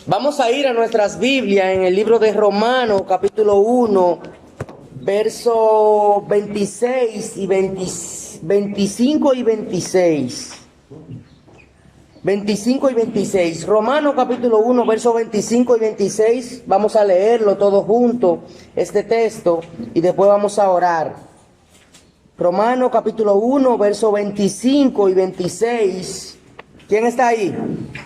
Vamos a ir a nuestras Biblias en el libro de Romanos, capítulo 1, verso 26 y 25 y 26. 25 y 26. Romanos capítulo 1, verso 25 y 26. Vamos a leerlo todo junto, este texto, y después vamos a orar. Romanos capítulo 1, verso 25 y 26. ¿Quién está ahí?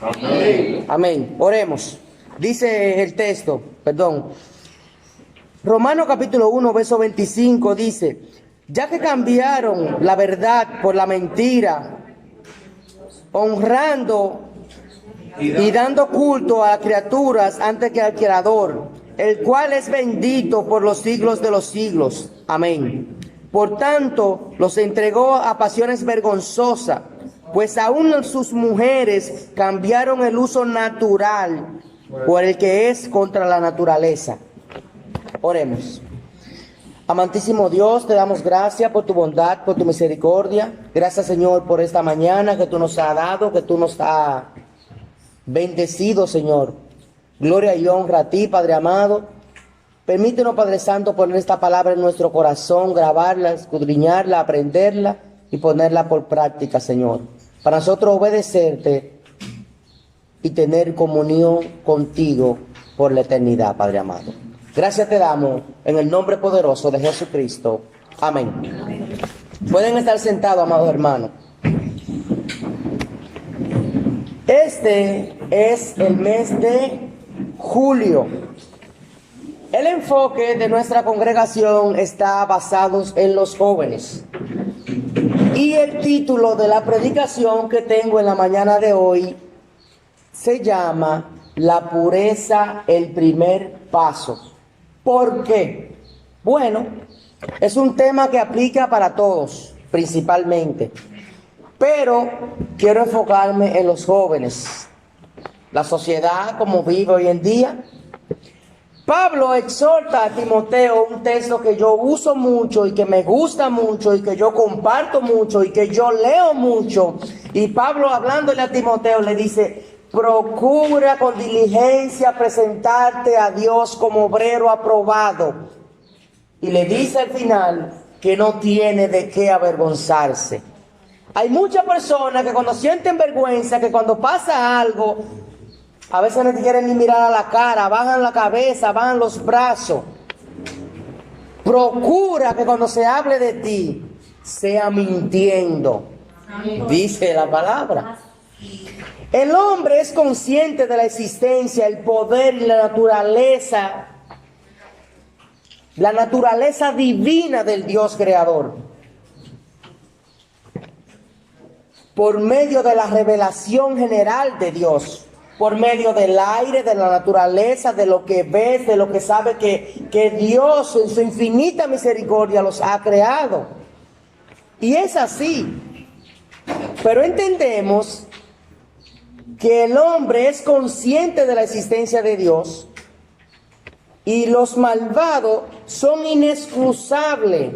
Amén. Amén. Oremos. Dice el texto, Romanos capítulo 1, verso 25 dice: ya que cambiaron la verdad por la mentira, honrando y dando culto a las criaturas antes que al Creador, el cual es bendito por los siglos de los siglos. Amén. Por tanto, los entregó a pasiones vergonzosas, pues aún sus mujeres cambiaron el uso natural por el que es contra la naturaleza. Oremos. Amantísimo Dios, te damos gracias por tu bondad, por tu misericordia. Gracias, Señor, por esta mañana que tú nos has dado, que tú nos has bendecido, Señor. Gloria y honra a ti, Padre amado. Permítenos, Padre Santo, poner esta palabra en nuestro corazón, grabarla, escudriñarla, aprenderla y ponerla por práctica, Señor, para nosotros obedecerte y tener comunión contigo por la eternidad, Padre amado. Gracias te damos en el nombre poderoso de Jesucristo. Amén. Pueden estar sentados, amados hermanos. Este es el mes de julio. El enfoque de nuestra congregación está basado en los jóvenes. Y el título de la predicación que tengo en la mañana de hoy se llama La pureza, el primer paso. ¿Por qué? Bueno, es un tema que aplica para todos, principalmente. Pero quiero enfocarme en los jóvenes. La sociedad como vive hoy en día. Pablo exhorta a Timoteo, un texto que yo uso mucho y que me gusta mucho y que yo comparto mucho y que yo leo mucho. Y Pablo, hablándole a Timoteo, le dice: procura con diligencia presentarte a Dios como obrero aprobado. Y le dice al final que no tiene de qué avergonzarse. Hay muchas personas que cuando sienten vergüenza, que cuando pasa algo, a veces no te quieren ni mirar a la cara, bajan la cabeza, bajan los brazos. Procura que cuando se hable de ti, sea mintiendo. Dice la palabra. El hombre es consciente de la existencia, el poder y la naturaleza divina del Dios creador, por medio de la revelación general de Dios, por medio del aire, de la naturaleza, de lo que ves, de lo que sabe que Dios en su infinita misericordia los ha creado. Y es así. Pero entendemos que el hombre es consciente de la existencia de Dios y los malvados son inexcusables,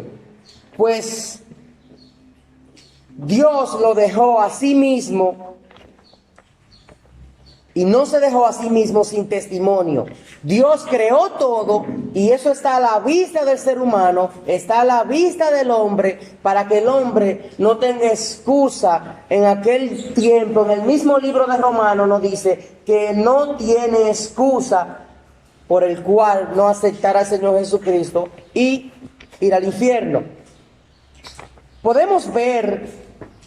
pues Dios lo dejó a sí mismo y no se dejó a sí mismo sin testimonio. Dios creó todo y eso está a la vista del ser humano, está a la vista del hombre, para que el hombre no tenga excusa. En aquel tiempo, en el mismo libro de Romanos nos dice que no tiene excusa por el cual no aceptar al Señor Jesucristo y ir al infierno. Podemos ver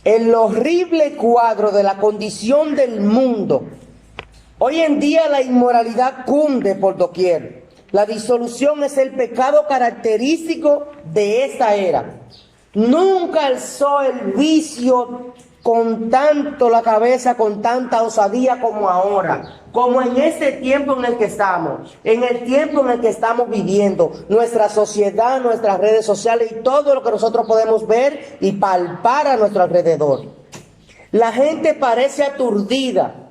el horrible cuadro de la condición del mundo. Hoy en día la inmoralidad cunde por doquier. La disolución es el pecado característico de esta era. Nunca alzó el vicio con tanto la cabeza, con tanta osadía como ahora, como en este tiempo en el que estamos, en el tiempo en el que estamos viviendo, nuestra sociedad, nuestras redes sociales y todo lo que nosotros podemos ver y palpar a nuestro alrededor. La gente parece aturdida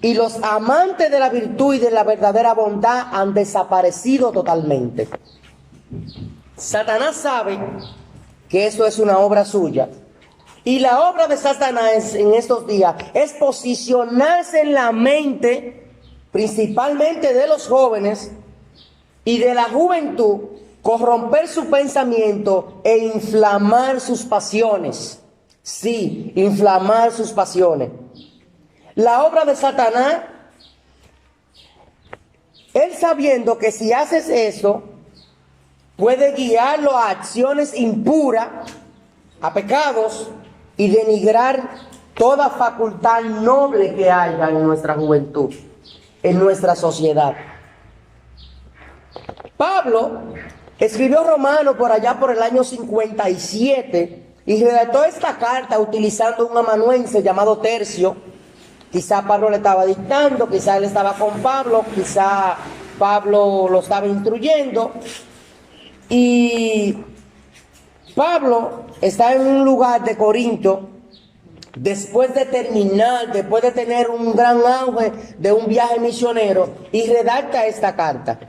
y los amantes de la virtud y de la verdadera bondad han desaparecido totalmente. Satanás sabe que eso es una obra suya. Y la obra de Satanás en estos días es posicionarse en la mente principalmente de los jóvenes y de la juventud, corromper su pensamiento e inflamar sus pasiones. Sí, inflamar sus pasiones. La obra de Satanás, él sabiendo que si haces eso, puede guiarlo a acciones impuras, a pecados, y denigrar toda facultad noble que haya en nuestra juventud, en nuestra sociedad. Pablo escribió Romanos por allá por el año 57 y redactó esta carta utilizando un amanuense llamado Tercio. Quizá Pablo le estaba dictando, quizá él estaba con Pablo, quizá Pablo lo estaba instruyendo. Y Pablo está en un lugar de Corinto, después de tener un gran auge de un viaje misionero, y redacta esta carta.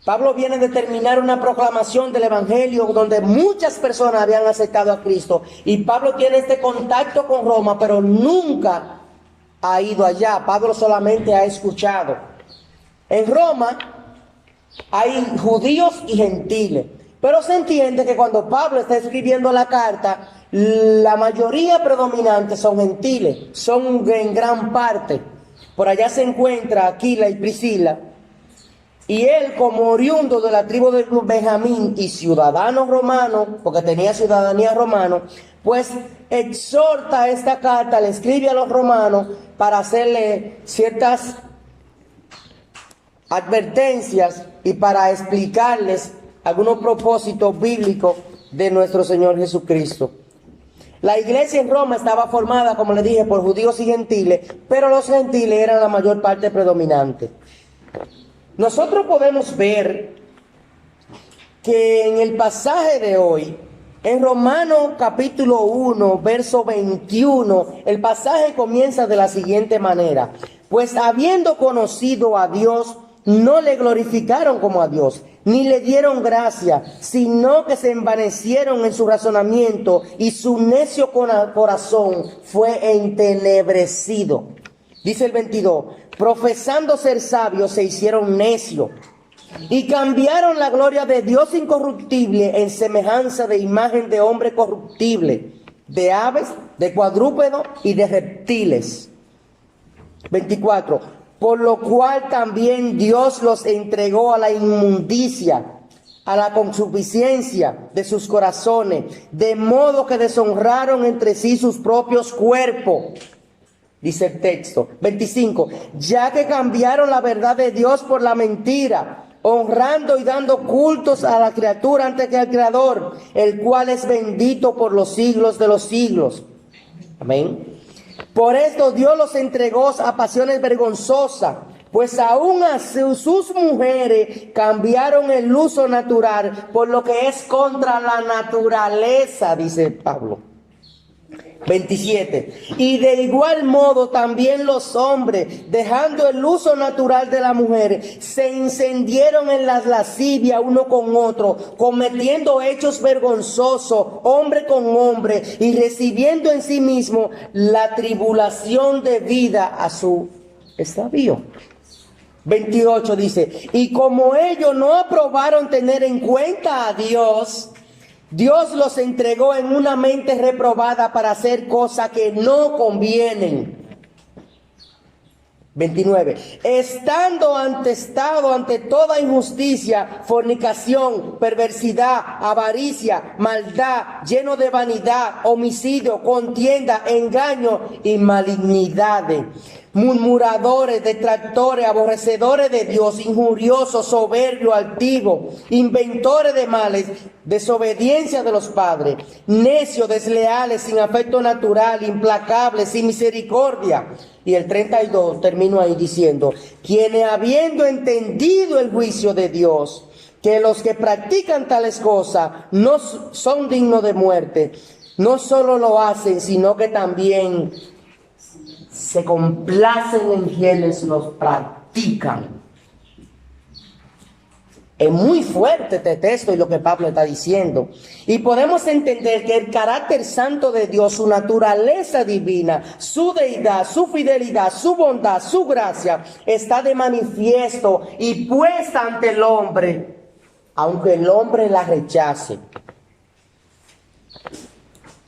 Pablo viene de terminar una proclamación del Evangelio donde muchas personas habían aceptado a Cristo, y Pablo tiene este contacto con Roma, pero nunca ha ido allá. Pablo solamente ha escuchado. En Roma hay judíos y gentiles, pero se entiende que cuando Pablo está escribiendo la carta, la mayoría predominante son gentiles, son en gran parte. Por allá se encuentra Aquila y Priscila, y él, como oriundo de la tribu de Benjamín y ciudadano romano, porque tenía ciudadanía romana, pues exhorta esta carta, le escribe a los romanos para hacerle ciertas advertencias y para explicarles algunos propósitos bíblicos de nuestro Señor Jesucristo. La iglesia en Roma estaba formada, como les dije, por judíos y gentiles, pero los gentiles eran la mayor parte predominante. Nosotros podemos ver que en el pasaje de hoy, en Romanos capítulo 1, verso 21, el pasaje comienza de la siguiente manera: pues habiendo conocido a Dios, no le glorificaron como a Dios, ni le dieron gracia, sino que se envanecieron en su razonamiento, y su necio corazón fue entenebrecido. Dice el 22, profesando ser sabios, se hicieron necios, y cambiaron la gloria de Dios incorruptible en semejanza de imagen de hombre corruptible, de aves, de cuadrúpedos y de reptiles. 24, por lo cual también Dios los entregó a la inmundicia, a la concupiscencia de sus corazones, de modo que deshonraron entre sí sus propios cuerpos. Dice el texto, 25, ya que cambiaron la verdad de Dios por la mentira, honrando y dando cultos a la criatura antes que al Creador, el cual es bendito por los siglos de los siglos. Amén. Por esto Dios los entregó a pasiones vergonzosas, pues aún a sus mujeres cambiaron el uso natural por lo que es contra la naturaleza, dice Pablo. 27. Y de igual modo también los hombres, dejando el uso natural de la mujer, se encendieron en las lascivias uno con otro, cometiendo hechos vergonzosos, hombre con hombre, y recibiendo en sí mismo la tribulación de vida a su extravío. 28 dice, y como ellos no aprobaron tener en cuenta a Dios, Dios los entregó en una mente reprobada para hacer cosas que no convienen. 29. Estando atestado ante toda injusticia, fornicación, perversidad, avaricia, maldad, lleno de vanidad, homicidio, contienda, engaño y malignidades. Murmuradores, detractores, aborrecedores de Dios, injuriosos, soberbios, altivos, inventores de males, desobediencia de los padres, necios, desleales, sin afecto natural, implacables, sin misericordia. Y el 32 termino ahí diciendo, quienes habiendo entendido el juicio de Dios, que los que practican tales cosas no son dignos de muerte, no solo lo hacen, sino que también se complacen en quienes los practican. Es muy fuerte este texto y lo que Pablo está diciendo. Y podemos entender que el carácter santo de Dios, su naturaleza divina, su deidad, su fidelidad, su bondad, su gracia, está de manifiesto y puesta ante el hombre, aunque el hombre la rechace.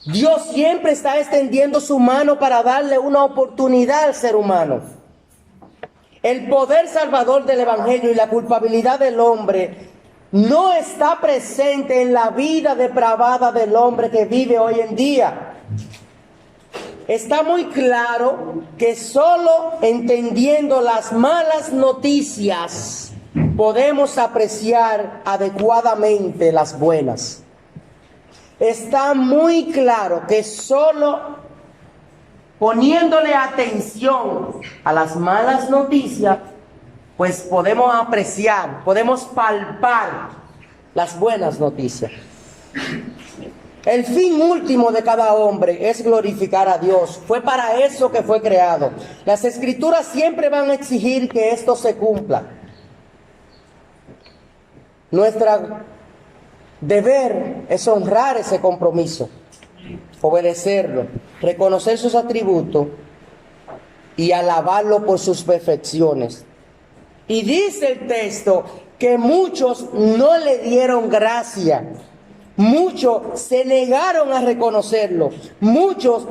Dios siempre está extendiendo su mano para darle una oportunidad al ser humano. El poder salvador del Evangelio y la culpabilidad del hombre no está presente en la vida depravada del hombre que vive hoy en día. Está muy claro que solo entendiendo las malas noticias podemos apreciar adecuadamente las buenas. Está muy claro que solo poniéndole atención a las malas noticias, pues podemos apreciar, podemos palpar las buenas noticias. El fin último de cada hombre es glorificar a Dios. Fue para eso que fue creado. Las Escrituras siempre van a exigir que esto se cumpla. Nuestro deber es honrar ese compromiso, obedecerlo, reconocer sus atributos y alabarlo por sus perfecciones. Y dice el texto que muchos no le dieron gracia, muchos se negaron a reconocerlo, muchos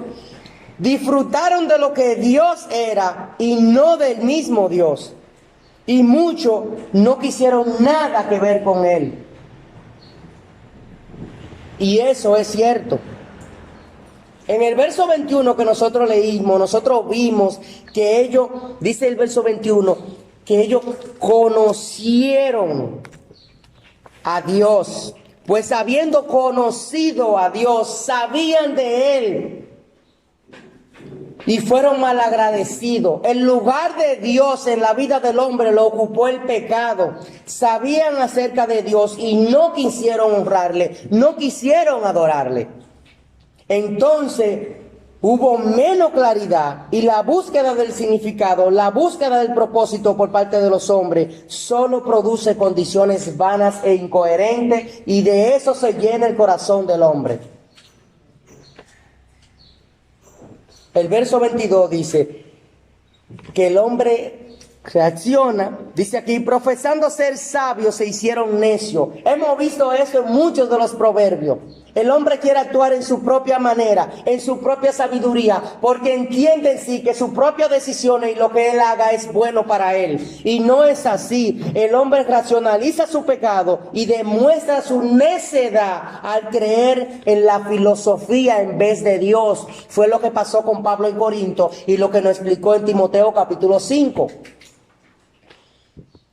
disfrutaron de lo que Dios era y no del mismo Dios, y muchos no quisieron nada que ver con Él. Y eso es cierto. En el verso 21 que nosotros leímos, nosotros vimos que ellos, dice el verso 21, que ellos conocieron a Dios. Pues habiendo conocido a Dios, sabían de Él y fueron malagradecidos. El lugar de Dios en la vida del hombre lo ocupó el pecado. Sabían acerca de Dios y no quisieron honrarle, no quisieron adorarle. Entonces hubo menos claridad y la búsqueda del significado, la búsqueda del propósito por parte de los hombres solo produce condiciones vanas e incoherentes, y de eso se llena el corazón del hombre. El verso 22 dice que el hombre reacciona, dice aquí, profesando ser sabios se hicieron necios. Hemos visto eso en muchos de los proverbios. El hombre quiere actuar en su propia manera, en su propia sabiduría, porque entiende en sí que sus propias decisiones y lo que él haga es bueno para él. Y no es así. El hombre racionaliza su pecado y demuestra su necedad al creer en la filosofía en vez de Dios. Fue lo que pasó con Pablo en Corinto y lo que nos explicó en Timoteo capítulo 5.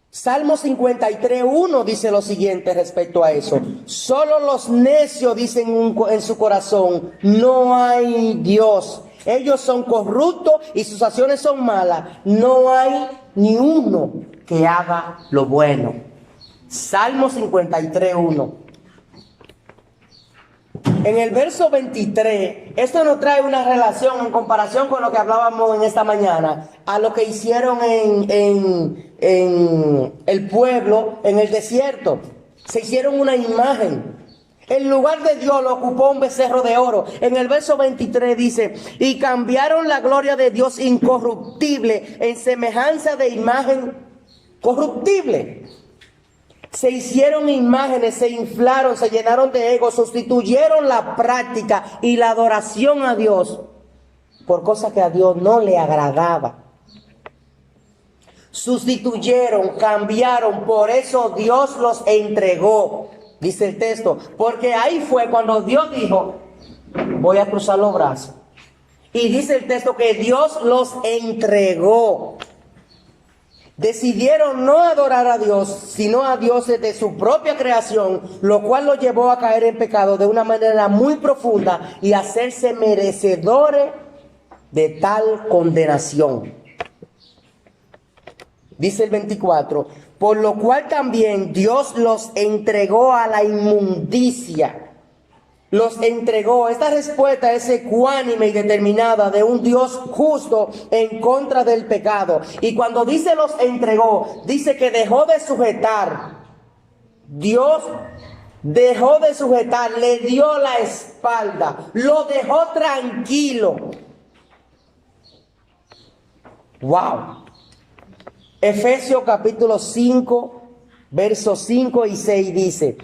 Salmo 53:1 dice lo siguiente respecto a eso. Solo los necios dicen en su corazón, no hay Dios. Ellos son corruptos y sus acciones son malas. No hay ni uno que haga lo bueno. Salmo 53:1. En el verso 23, esto nos trae una relación en comparación con lo que hablábamos en esta mañana, a lo que hicieron en el pueblo, en el desierto. Se hicieron una imagen. El lugar de Dios lo ocupó un becerro de oro. En el verso 23 dice, y cambiaron la gloria de Dios incorruptible en semejanza de imagen corruptible. Se hicieron imágenes, se inflaron, se llenaron de ego, sustituyeron la práctica y la adoración a Dios por cosas que a Dios no le agradaba. Sustituyeron, cambiaron, por eso Dios los entregó, dice el texto, porque ahí fue cuando Dios dijo, voy a cruzar los brazos. Y dice el texto que Dios los entregó. Decidieron no adorar a Dios, sino a dioses de su propia creación, lo cual los llevó a caer en pecado de una manera muy profunda y a hacerse merecedores de tal condenación. Dice el 24, por lo cual también Dios los entregó a la inmundicia. Los entregó. Esta respuesta es ecuánime y determinada de un Dios justo en contra del pecado. Y cuando dice los entregó, dice que dejó de sujetar Dios dejó de sujetar, le dio la espalda, lo dejó tranquilo. ¡Wow! Efesios capítulo 5, versos 5 y 6 dice: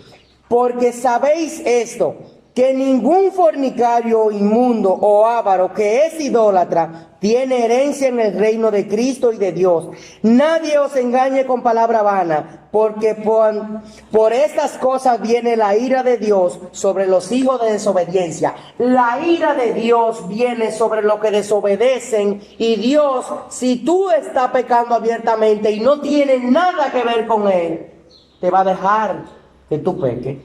porque sabéis esto, que ningún fornicario, inmundo o avaro que es idólatra tiene herencia en el reino de Cristo y de Dios. Nadie os engañe con palabra vana, porque por estas cosas viene la ira de Dios sobre los hijos de desobediencia. La ira de Dios viene sobre los que desobedecen, y Dios, si tú estás pecando abiertamente y no tiene nada que ver con Él, te va a dejar que tú peques,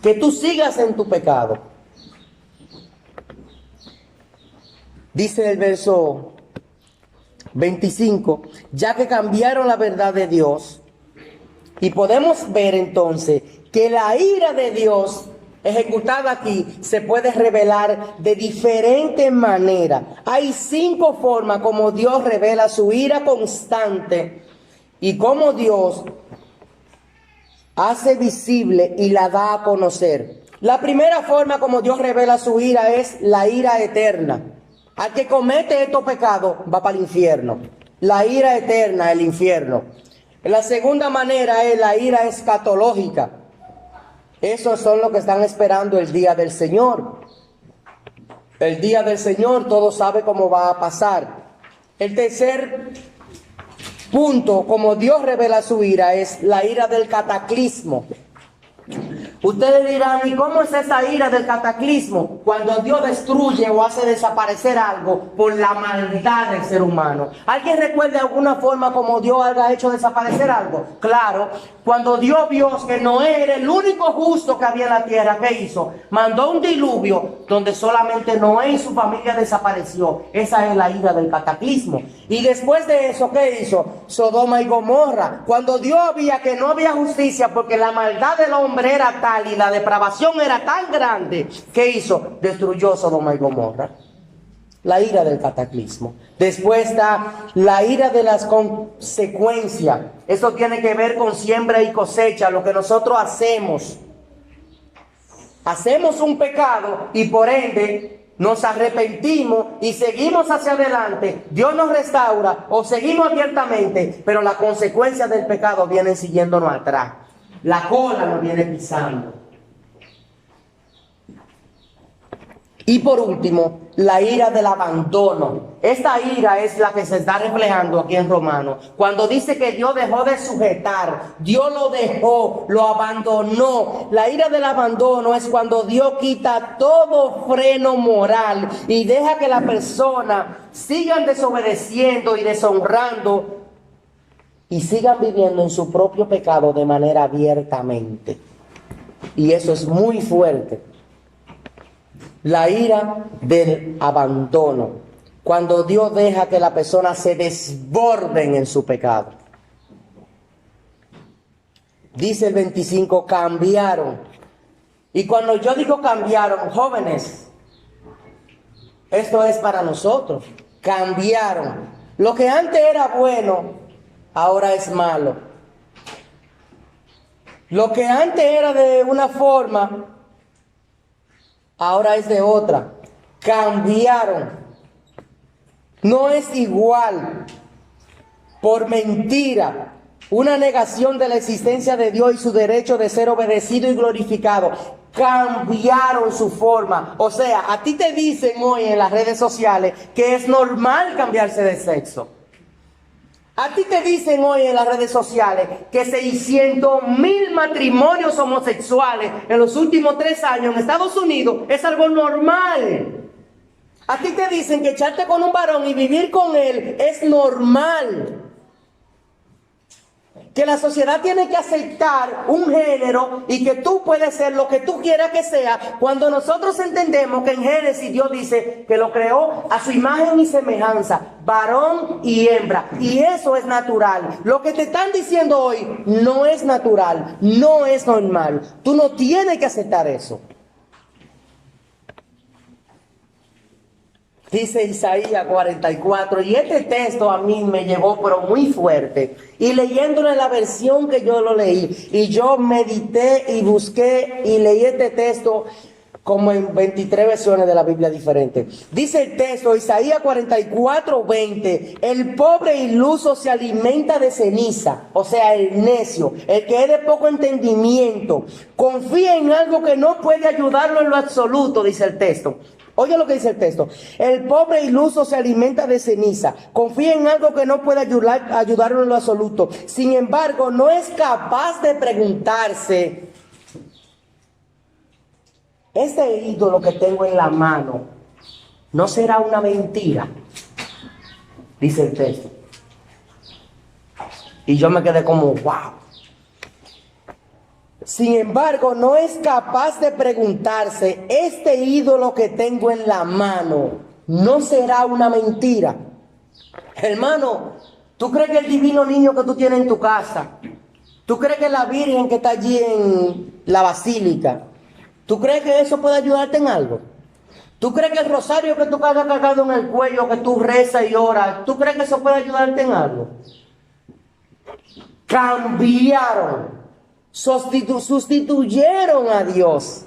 que tú sigas en tu pecado. Dice el verso 25, ya que cambiaron la verdad de Dios. Y podemos ver entonces que la ira de Dios ejecutada aquí se puede revelar de diferentes maneras. Hay 5 formas como Dios revela su ira constante y cómo Dios hace visible y la da a conocer. La primera forma como Dios revela su ira es la ira eterna. Al que comete estos pecados va para el infierno. La ira eterna, el infierno. La segunda manera es la ira escatológica. Esos son los que están esperando el día del Señor. El día del Señor, todos saben cómo va a pasar. El tercer punto, como Dios revela su ira, es la ira del cataclismo. Ustedes dirán, ¿y cómo es esa ira del cataclismo? Cuando Dios destruye o hace desaparecer algo por la maldad del ser humano. ¿Alguien recuerda alguna forma como Dios haya hecho desaparecer algo? Claro, cuando Dios vio que Noé era el único justo que había en la tierra, ¿qué hizo? Mandó un diluvio donde solamente Noé y su familia desapareció. Esa es la ira del cataclismo. Y después de eso, ¿qué hizo? Sodoma y Gomorra. Cuando Dios veía que no había justicia porque la maldad del hombre era tal y la depravación era tan grande, ¿qué hizo? Destruyó Sodoma y Gomorra. La ira del cataclismo. Después está la ira de las consecuencias. Eso tiene que ver con siembra y cosecha, lo que nosotros hacemos. Hacemos un pecado y por ende nos arrepentimos y seguimos hacia adelante. Dios nos restaura o seguimos abiertamente, pero las consecuencias del pecado vienen siguiéndonos atrás. La cola nos viene pisando. Y por último, la ira del abandono. Esta ira es la que se está reflejando aquí en Romanos. Cuando dice que Dios dejó de sujetar, Dios lo dejó, lo abandonó. La ira del abandono es cuando Dios quita todo freno moral y deja que la persona sigan desobedeciendo y deshonrando y sigan viviendo en su propio pecado de manera abiertamente. Y eso es muy fuerte. La ira del abandono, cuando Dios deja que la persona se desborden en su pecado. Dice el 25, cambiaron. Y cuando yo digo cambiaron, jóvenes, esto es para nosotros. Cambiaron. Lo que antes era bueno, ahora es malo. Lo que antes era de una forma, ahora es de otra. Cambiaron. No es igual. Por mentira. Una negación de la existencia de Dios y su derecho de ser obedecido y glorificado. Cambiaron su forma. O sea, a ti te dicen hoy en las redes sociales que es normal cambiarse de sexo. A ti te dicen hoy en las redes sociales que 600,000 matrimonios homosexuales en los últimos 3 años en Estados Unidos es algo normal. A ti te dicen que echarte con un varón y vivir con él es normal. Que la sociedad tiene que aceptar un género y que tú puedes ser lo que tú quieras que sea, cuando nosotros entendemos que en Génesis Dios dice que lo creó a su imagen y semejanza, varón y hembra, y eso es natural. Lo que te están diciendo hoy no es natural, no es normal. Tú no tienes que aceptar eso. Dice Isaías 44, y este texto a mí me llegó pero muy fuerte. Y leyéndolo en la versión que yo lo leí, y yo medité y busqué y leí este texto como en 23 versiones de la Biblia diferentes. Dice el texto, Isaías 44, 20, el pobre iluso se alimenta de ceniza, o sea, el necio, el que es de poco entendimiento, confía en algo que no puede ayudarlo en lo absoluto, dice el texto. Oye lo que dice el texto. El pobre iluso se alimenta de ceniza. Confía en algo que no puede ayudarlo en lo absoluto. Sin embargo, no es capaz de preguntarse, ¿este ídolo que tengo en la mano no será una mentira? Dice el texto. Y yo me quedé como, wow. Sin embargo, no es capaz de preguntarse, ¿este ídolo que tengo en la mano no será una mentira? Hermano, ¿tú crees que el divino niño que tú tienes en tu casa, tú crees que la Virgen que está allí en la basílica, tú crees que eso puede ayudarte en algo? ¿Tú crees que el rosario que tú cargas cargado en el cuello, que tú rezas y oras, tú crees que eso puede ayudarte en algo? Cambiaron. Sustituyeron a Dios,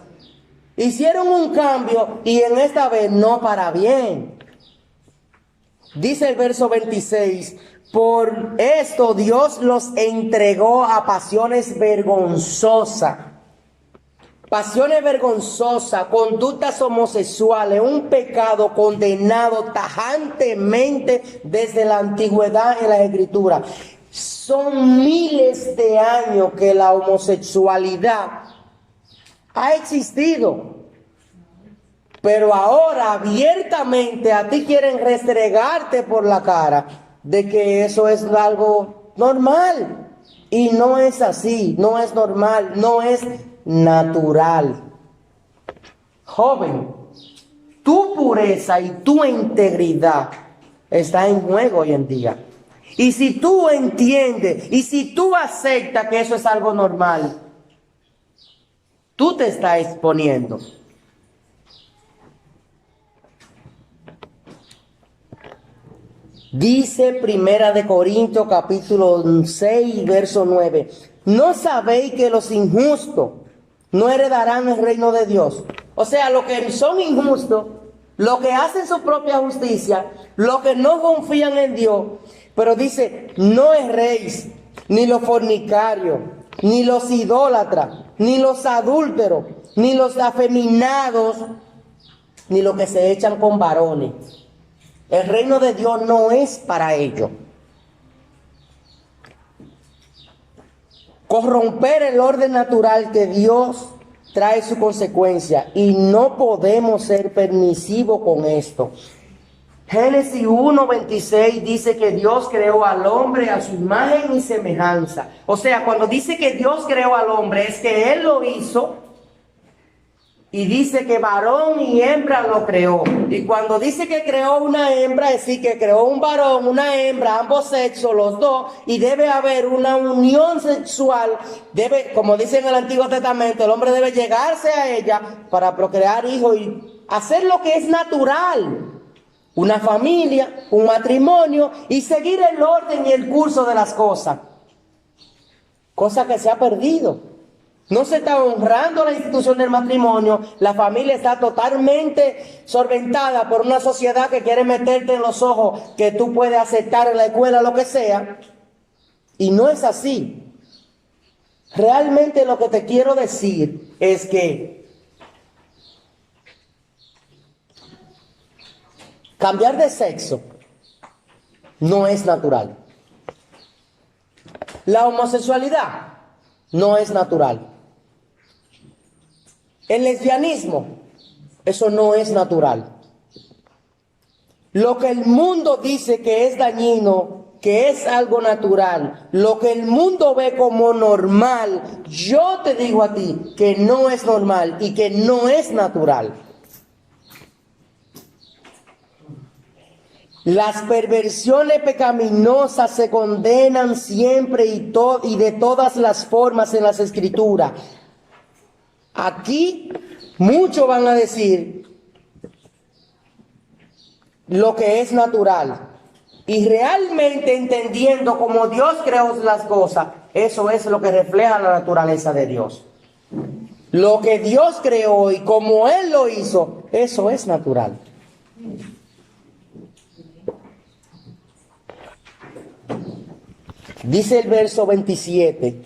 hicieron un cambio y en esta vez no para bien. Dice el verso 26, por esto Dios los entregó a pasiones vergonzosas, conductas homosexuales, un pecado condenado tajantemente desde la antigüedad en la Escritura. Son miles de años que la homosexualidad ha existido, pero ahora abiertamente a ti quieren restregarte por la cara de que eso es algo normal, y no es así, no es normal, no es natural. Joven, tu pureza y tu integridad está en juego hoy en día. Y si tú entiendes y si tú aceptas que eso es algo normal, tú te estás exponiendo. Dice Primera de Corintios capítulo 6 verso 9, ¿no sabéis que los injustos no heredarán el reino de Dios? O sea, los que son injustos, los que hacen su propia justicia, los que no confían en Dios. Pero dice, no erréis, ni los fornicarios, ni los idólatras, ni los adúlteros, ni los afeminados, ni los que se echan con varones. El reino de Dios no es para ellos. Corromper el orden natural que Dios trae su consecuencia, y no podemos ser permisivos con esto. Génesis 1:26 dice que Dios creó al hombre a su imagen y semejanza. O sea, cuando dice que Dios creó al hombre, es que Él lo hizo. Y dice que varón y hembra lo creó. Y cuando dice que creó una hembra, es decir, que creó un varón, una hembra, ambos sexos, los dos. Y debe haber una unión sexual. Como dice en el Antiguo Testamento, el hombre debe llegarse a ella para procrear hijos y hacer lo que es natural. Una familia, un matrimonio, y seguir el orden y el curso de las cosas. Cosa que se ha perdido. No se está honrando la institución del matrimonio. La familia está totalmente solventada por una sociedad que quiere meterte en los ojos que tú puedes aceptar en la escuela lo que sea. Y no es así. Realmente lo que te quiero decir es que cambiar de sexo no es natural. La homosexualidad no es natural. El lesbianismo, eso no es natural. Lo que el mundo dice que es dañino, que es algo natural, lo que el mundo ve como normal, yo te digo a ti que no es normal y que no es natural. Las perversiones pecaminosas se condenan siempre y de todas las formas en las Escrituras. Aquí muchos van a decir lo que es natural y realmente entendiendo cómo Dios creó las cosas, eso es lo que refleja la naturaleza de Dios. Lo que Dios creó y como Él lo hizo, eso es natural. Dice el verso 27,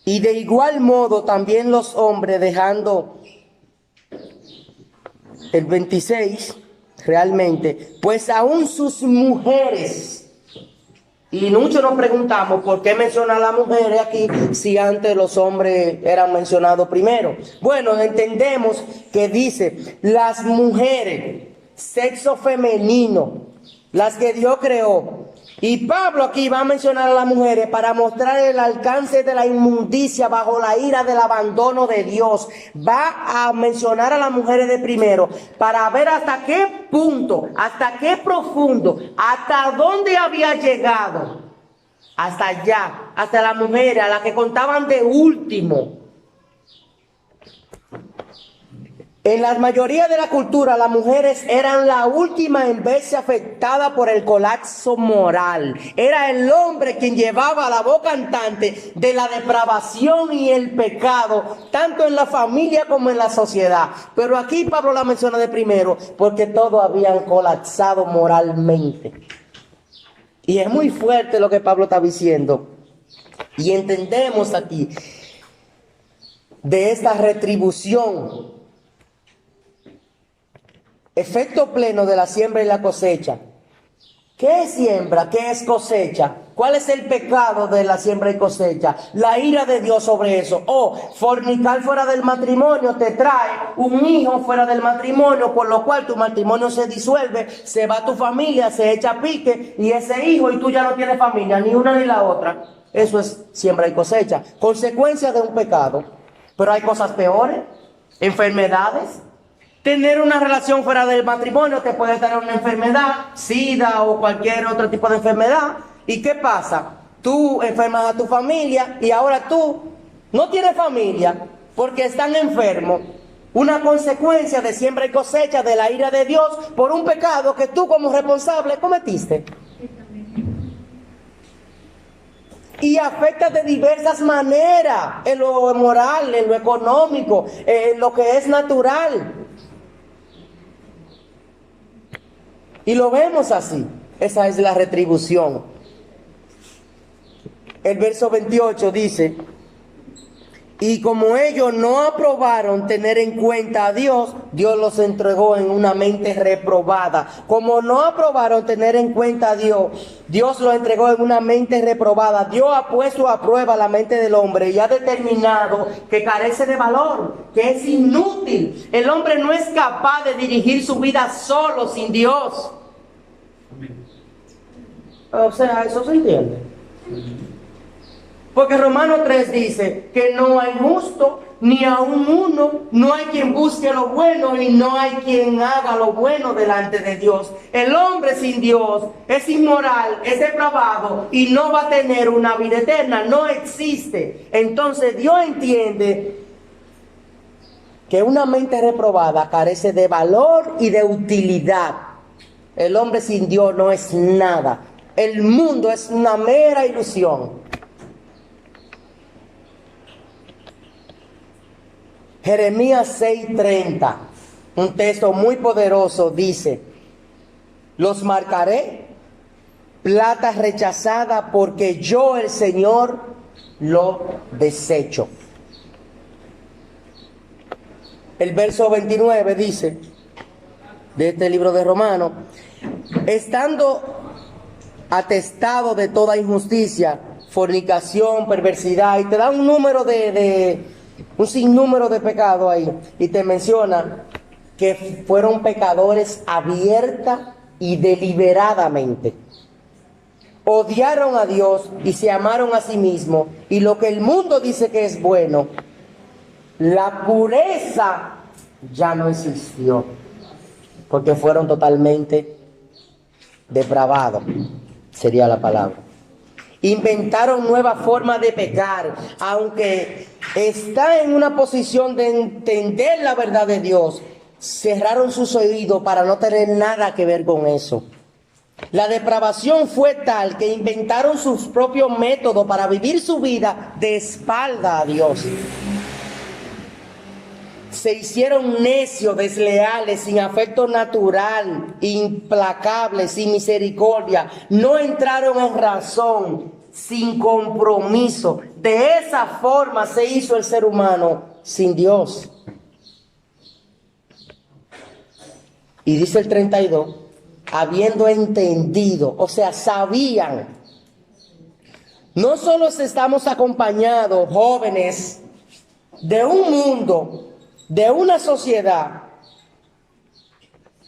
y de igual modo también los hombres, dejando el 26, realmente, pues aún sus mujeres, y muchos nos preguntamos por qué menciona a las mujeres aquí si antes los hombres eran mencionados primero. Bueno, entendemos que dice las mujeres, sexo femenino, las que Dios creó. Y Pablo aquí va a mencionar a las mujeres para mostrar el alcance de la inmundicia bajo la ira del abandono de Dios. Va a mencionar a las mujeres de primero para ver hasta qué punto, hasta qué profundo, hasta dónde había llegado. Hasta allá, hasta las mujeres, a las que contaban de último. En la mayoría de la cultura, las mujeres eran la última en verse afectada por el colapso moral. Era el hombre quien llevaba la voz cantante de la depravación y el pecado, tanto en la familia como en la sociedad. Pero aquí Pablo la menciona de primero, porque todos habían colapsado moralmente. Y es muy fuerte lo que Pablo está diciendo. Y entendemos aquí de esta retribución. Efecto pleno de la siembra y la cosecha. ¿Qué es siembra? ¿Qué es cosecha? ¿Cuál es el pecado de la siembra y cosecha? La ira de Dios sobre eso. Fornicar fuera del matrimonio te trae un hijo fuera del matrimonio, por lo cual tu matrimonio se disuelve, se va tu familia, se echa a pique, y ese hijo y tú ya no tienes familia, ni una ni la otra. Eso es siembra y cosecha. Consecuencia de un pecado. Pero hay cosas peores. Enfermedades. Tener una relación fuera del matrimonio te puede traer una enfermedad, SIDA o cualquier otro tipo de enfermedad. ¿Y qué pasa? Tú enfermas a tu familia y ahora tú no tienes familia porque están enfermos. Una consecuencia de siembra y cosecha de la ira de Dios por un pecado que tú como responsable cometiste. Y afecta de diversas maneras, en lo moral, en lo económico, en lo que es natural. Y lo vemos así. Esa es la retribución. El verso 28 dice, y como ellos no aprobaron tener en cuenta a Dios, Dios los entregó en una mente reprobada. Como no aprobaron tener en cuenta a Dios, Dios los entregó en una mente reprobada. Dios ha puesto a prueba la mente del hombre y ha determinado que carece de valor, que es inútil. El hombre no es capaz de dirigir su vida solo, sin Dios. O sea, eso se entiende. Porque Romanos 3 dice que no hay justo, ni aun uno, no hay quien busque lo bueno y no hay quien haga lo bueno delante de Dios. El hombre sin Dios es inmoral, es depravado y no va a tener una vida eterna, no existe. Entonces Dios entiende que una mente reprobada carece de valor y de utilidad. El hombre sin Dios no es nada. El mundo es una mera ilusión. Jeremías 6:30, un texto muy poderoso, dice, los marcaré plata rechazada porque yo el Señor lo desecho. El verso 29 dice, de este libro de Romanos, estando atestado de toda injusticia, fornicación, perversidad, y te da un número un sinnúmero de pecados ahí, y te menciona que fueron pecadores abierta y deliberadamente. Odiaron a Dios y se amaron a sí mismos, y lo que el mundo dice que es bueno, la pureza ya no existió, porque fueron totalmente depravados, sería la palabra. Inventaron nuevas formas de pecar, aunque está en una posición de entender la verdad de Dios, cerraron sus oídos para no tener nada que ver con eso. La depravación fue tal que inventaron sus propios métodos para vivir su vida de espalda a Dios. Se hicieron necios, desleales, sin afecto natural, implacables, sin misericordia. No entraron en razón, sin compromiso. De esa forma se hizo el ser humano sin Dios. Y dice el 32, habiendo entendido, o sea, sabían. No solo estamos acompañados, jóvenes, de un mundo, de una sociedad,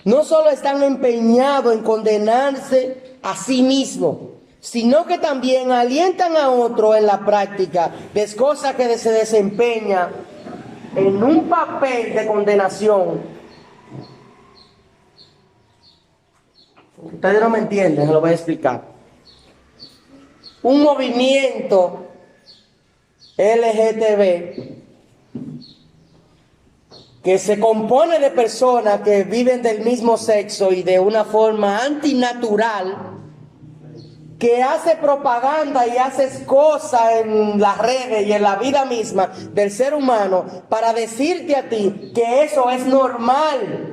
no solo están empeñados en condenarse a sí mismos, sino que también alientan a otros en la práctica de cosas que se desempeña en un papel de condenación. Ustedes no me entienden, lo voy a explicar. Un movimiento LGTB que se compone de personas que viven del mismo sexo y de una forma antinatural, que hace propaganda y hace cosas en las redes y en la vida misma del ser humano para decirte a ti que eso es normal.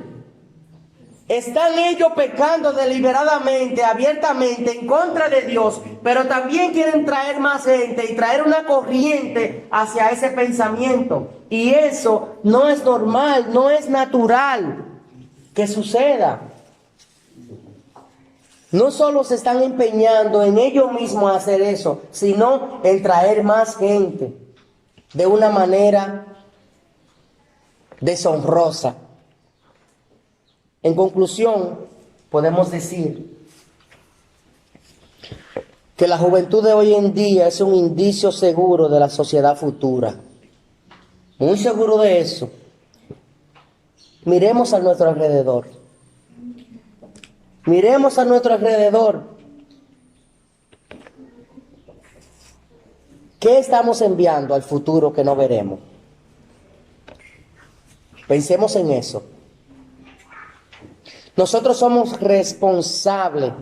Están ellos pecando deliberadamente, abiertamente, en contra de Dios, pero también quieren traer más gente y traer una corriente hacia ese pensamiento. Y eso no es normal, no es natural que suceda. No solo se están empeñando en ellos mismos a hacer eso, sino en traer más gente de una manera deshonrosa. En conclusión, podemos decir que la juventud de hoy en día es un indicio seguro de la sociedad futura. Muy seguro de eso. Miremos a nuestro alrededor. Miremos a nuestro alrededor. ¿Qué estamos enviando al futuro que no veremos? Pensemos en eso. Nosotros somos responsables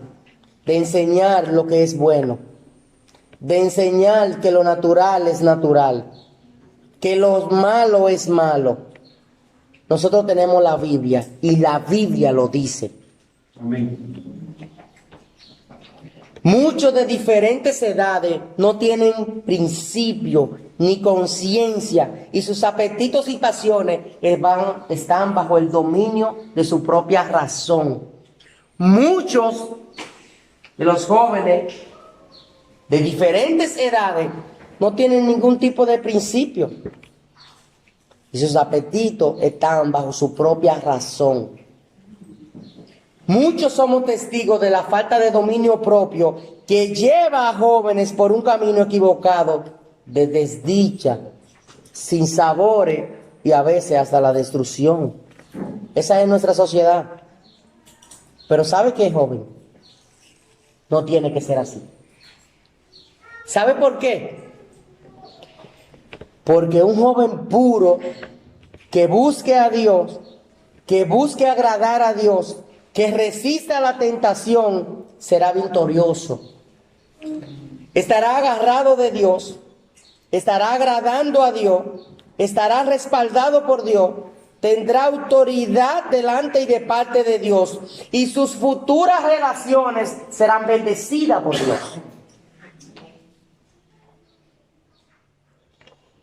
de enseñar lo que es bueno, de enseñar que lo natural es natural, que lo malo es malo. Nosotros tenemos la Biblia y la Biblia lo dice. Amén. Muchos de diferentes edades no tienen principio ni conciencia y sus apetitos y pasiones están bajo el dominio de su propia razón. Muchos de los jóvenes de diferentes edades no tienen ningún tipo de principio y sus apetitos están bajo su propia razón. Muchos somos testigos de la falta de dominio propio que lleva a jóvenes por un camino equivocado de desdicha, sin sabores y a veces hasta la destrucción. Esa es nuestra sociedad. Pero ¿sabe qué, joven? No tiene que ser así. ¿Sabe por qué? Porque un joven puro que busque a Dios, que busque agradar a Dios, que resista la tentación, será victorioso. Estará agarrado de Dios, estará agradando a Dios, estará respaldado por Dios, tendrá autoridad delante y de parte de Dios, y sus futuras relaciones serán bendecidas por Dios.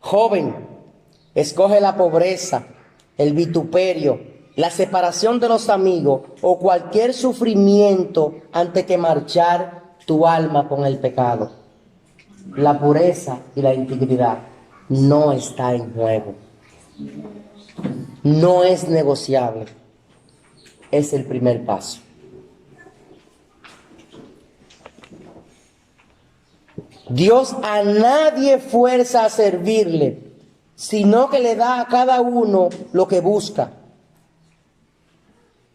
Joven, escoge la pobreza, el vituperio, la separación de los amigos o cualquier sufrimiento antes que marchar tu alma con el pecado. La pureza y la integridad no está en juego. No es negociable. Es el primer paso. Dios a nadie fuerza a servirle, sino que le da a cada uno lo que busca.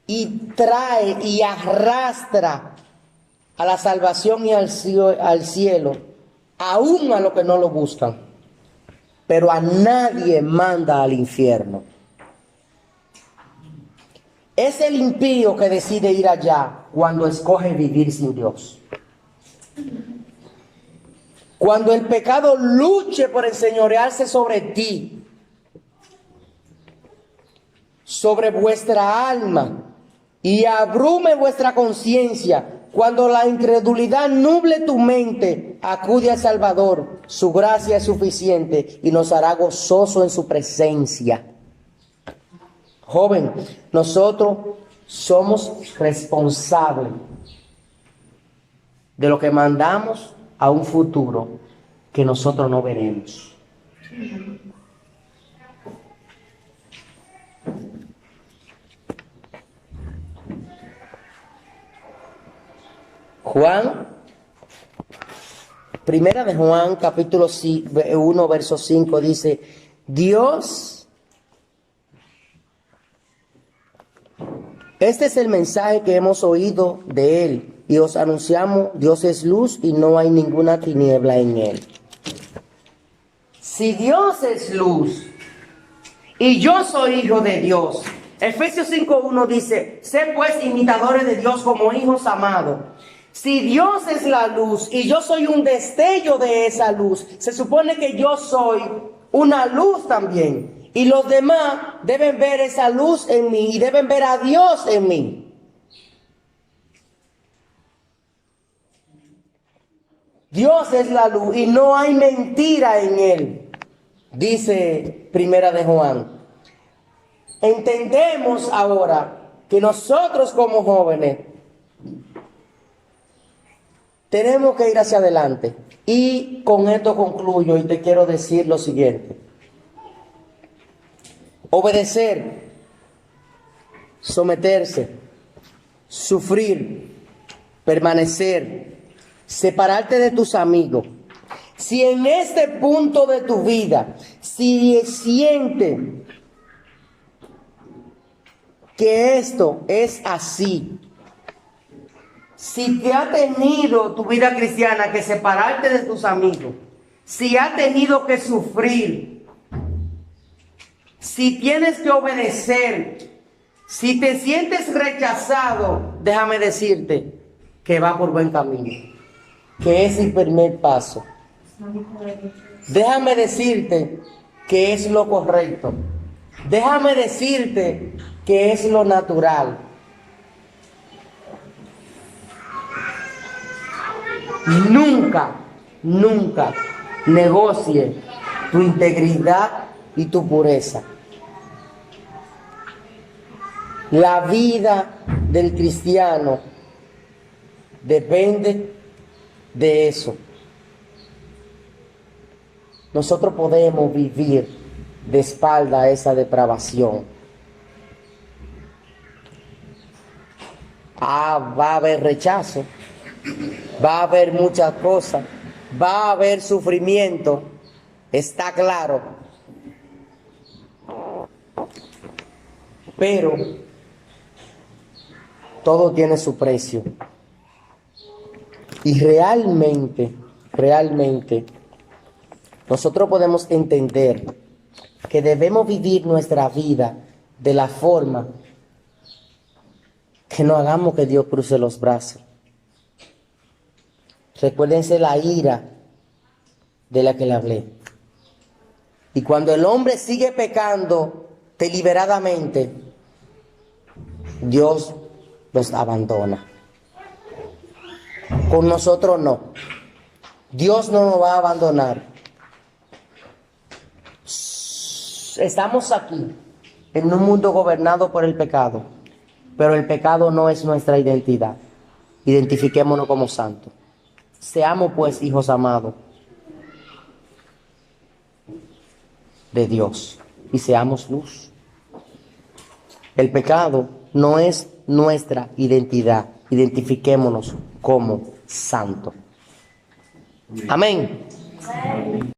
Y trae y arrastra a la salvación y al cielo, aún a los que no lo buscan. Pero a nadie manda al infierno. Es el impío que decide ir allá cuando escoge vivir sin Dios. Cuando el pecado luche por enseñorearse sobre ti, sobre vuestra alma, y abrume vuestra conciencia, cuando la incredulidad nuble tu mente, acude al Salvador. Su gracia es suficiente y nos hará gozoso en su presencia. Joven, nosotros somos responsables de lo que mandamos a un futuro que nosotros no veremos. Primera de Juan, capítulo 1, verso 5, dice, Dios, este es el mensaje que hemos oído de Él y os anunciamos, Dios es luz y no hay ninguna tiniebla en Él. Si Dios es luz y yo soy hijo de Dios, Efesios 5:1 dice, sé pues imitadores de Dios como hijos amados. Si Dios es la luz y yo soy un destello de esa luz, se supone que yo soy una luz también. Y los demás deben ver esa luz en mí y deben ver a Dios en mí. Dios es la luz y no hay mentira en Él, dice Primera de Juan. Entendemos ahora que nosotros como jóvenes tenemos que ir hacia adelante. Y con esto concluyo y te quiero decir lo siguiente. Obedecer, someterse, sufrir, permanecer, separarte de tus amigos. Si en este punto de tu vida, si sientes que esto es así, si te ha tenido tu vida cristiana que separarte de tus amigos, si ha tenido que sufrir, si tienes que obedecer, si te sientes rechazado, déjame decirte que va por buen camino, que es el primer paso. Déjame decirte que es lo correcto. Déjame decirte que es lo natural. Nunca, nunca negocie tu integridad y tu pureza. La vida del cristiano depende de eso. Nosotros podemos vivir de espalda a esa depravación. Va a haber rechazo, va a haber muchas cosas, va a haber sufrimiento, está claro. Pero todo tiene su precio. Y realmente, nosotros podemos entender que debemos vivir nuestra vida de la forma que no hagamos que Dios cruce los brazos. Recuérdense la ira de la que le hablé. Y cuando el hombre sigue pecando deliberadamente, Dios los abandona. Con nosotros no. Dios no nos va a abandonar. Estamos aquí en un mundo gobernado por el pecado, pero el pecado no es nuestra identidad. Identifiquémonos como santos. Seamos pues hijos amados de Dios y seamos luz. El pecado no es nuestra identidad. Identifiquémonos como santos. Amén.